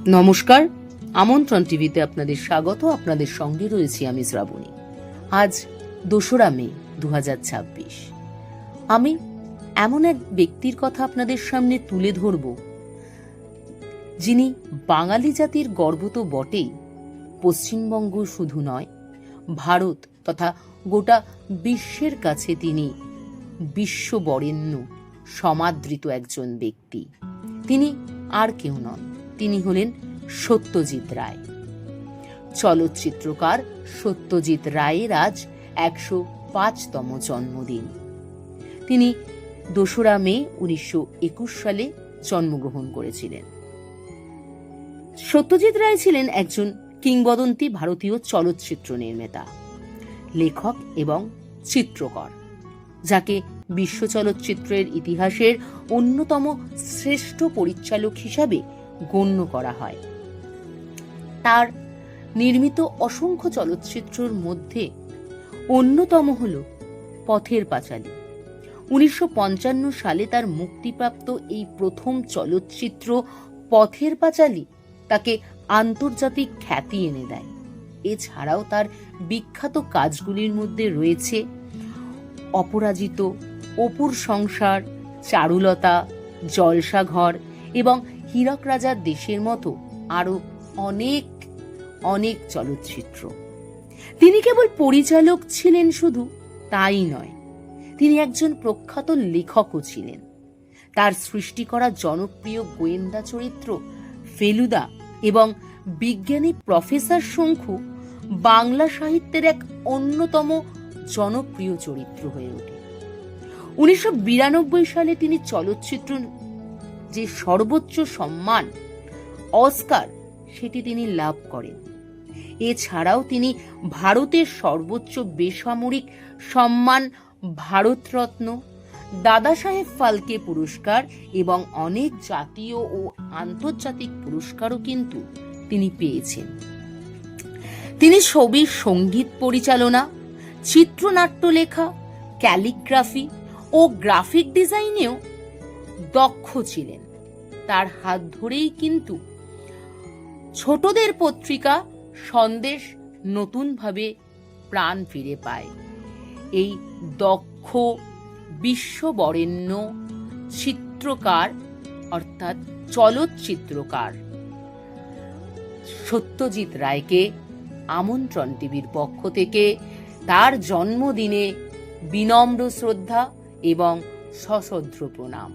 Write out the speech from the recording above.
নমস্কার, আমন্ত্রণ টিভিতে আপনাদের স্বাগত। আপনাদের সঙ্গে রয়েছি আমি শ্রাবণী। আজ 2রা মে 2026। আমি এমন এক ব্যক্তির কথা আপনাদের সামনে তুলে ধরব, যিনি বাঙালি জাতির গর্ব তো বটেই, পশ্চিমবঙ্গ শুধু নয়, ভারত তথা গোটা বিশ্বের কাছে তিনি বিশ্ববরেণ্য সমাদৃত একজন ব্যক্তি। তিনি আর কেউ নন, তিনি হলেন সত্যজিৎ রায়। চলচ্চিত্রকার সত্যজিৎ রায়ের আজ 105তম জন্মদিন। তিনি 2রা মে 1921 সালে জন্মগ্রহণ করেছিলেন। সত্যজিৎ রায় ছিলেন একজন কিংবদন্তি ভারতীয় চলচ্চিত্র নির্মাতা, লেখক এবং চিত্রকর, যাকে বিশ্ব চলচ্চিত্রের ইতিহাসের অন্যতম শ্রেষ্ঠ পরিচালক হিসাবে গণ্য করা হয়। তার নির্মিত অসংখ্য চলচ্চিত্রের মধ্যে অন্যতম হল পথের পাঁচালী। 1955 সালে তার মুক্তিপ্রাপ্ত এই প্রথম চলচ্চিত্র পথের পাঁচালী তাকে আন্তর্জাতিক খ্যাতি এনে দেয়। এছাড়াও তার বিখ্যাত কাজগুলির মধ্যে রয়েছে অপরাজিত, অপুর সংসার, চারুলতা, জলসাঘর এবং হীরক রাজার দেশের মতো আরো অনেক অনেক চলচ্চিত্র। তিনি কেবল পরিচালক ছিলেন শুধু তাই নয়, তিনি একজন প্রখ্যাত লেখকও ছিলেন। তার সৃষ্টি করা জনপ্রিয় গোয়েন্দা চরিত্র ফেলুদা এবং বিজ্ঞানী প্রফেসর শঙ্কু বাংলা সাহিত্যের এক অন্যতম জনপ্রিয় চরিত্র হয়ে ওঠে। 1992 সালে তিনি চলচ্চিত্র যে সর্বোচ্চ সম্মান অস্কার, সেটি তিনি লাভ করেন। এছাড়াও তিনি ভারতের সর্বোচ্চ বেসামরিক সম্মান ভারতরত্ন, দাদা সাহেব ফালকে পুরস্কার এবং অনেক জাতীয় ও আন্তর্জাতিক পুরস্কারও কিন্তু তিনি পেয়েছেন। তিনি ছবির সঙ্গীত পরিচালনা, চিত্রনাট্য লেখা, ক্যালিগ্রাফি ও গ্রাফিক ডিজাইনেও দক্ষ ছিলেন। তার হাত ধরেই কিন্তু ছোটদের পত্রিকা সন্দেশ নতুনভাবে প্রাণ ফিরে পায়। এই দক্ষ বিশ্ববরেণ্য চিত্রকার অর্থাৎ চলচ্চিত্রকার সত্যজিৎ রায়কে আমন্ত্রণ টিভির পক্ষ থেকে তার জন্মদিনে বিনম্র শ্রদ্ধা এবং সশ্রদ্ধ প্রণাম।